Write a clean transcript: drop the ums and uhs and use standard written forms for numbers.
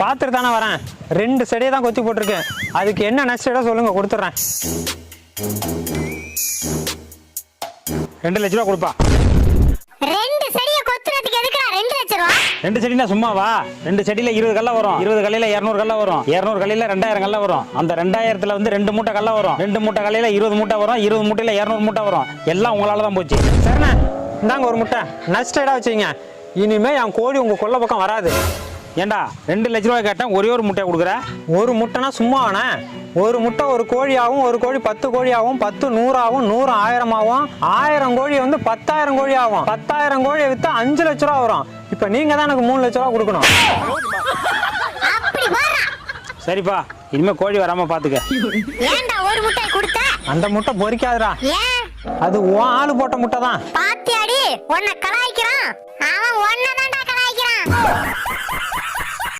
பார்த்துட்டு தானே வரேன். 2 செடியை தான் கொத்தி போட்டிருக்கேன். அதுக்கு என்ன நஷ்ட சொல்லுங்க, கொடுத்துட்றேன். 2 லட்ச ரூபா கொடுப்பா. 2 செடியை கொத்துறதுக்கு எதுக்குடா 2 லட்சம் ரூபா? 2 செடினா சும்மாவா? 2 செடியில 20 கல்ல வரும். 20 கல்லையில 200 கல்ல வரும். 200 கல்லையில 2000 கல்ல வரும். அந்த 2000த்துல வந்து 2 மூட்டை கல்ல வரும். 2 மூட்டை கல்லையில 20 மூட்டை வரும். 20 மூட்டையில 200 மூட்டை வரும். எல்லாம் உங்களால தான் போச்சு. சரிண்ணே, இந்தாங்க ஒரு முட்டை. நஷ்டா வச்சுங்க. இனிமே என் கோழி உங்க கொல்லை பக்கம் வராது. ஏண்டா 2 லட்ச ரூபாய் கேட்டேன், ஒரே ஒரு முட்டையை கொடுக்குற? ஒரு முட்டைனா சும்மாவானே? ஒரு முட்டை ஒரு கோழியாகவும், ஒரு கோழி 10 கோழியாகவும், 10 100 ஆகும், 100 1000 ஆகும், 1000 கோழி வந்து 10,000 கோழி ஆகும். 10,000 கோழியை வித்தா 5 லட்ச ரூபா வரும். இப்ப நீங்க தான் எனக்கு 3 லட்ச ரூபா கொடுக்கணும். அப்படி போறா. சரிப்பா, இனிமே கோழி வராம பாத்துக்க. ஏன்டா ஒரு முட்டை கொடுத்த? அந்த முட்டை பொரிக்காதுடா. ஏன்? அது உன் ஆளு போட்ட முட்டை தான். பாத்தியாடி, உன்னை கலாய்க்கிறான். அவன் உன்னை தான்டா கலாய்க்கிறான்.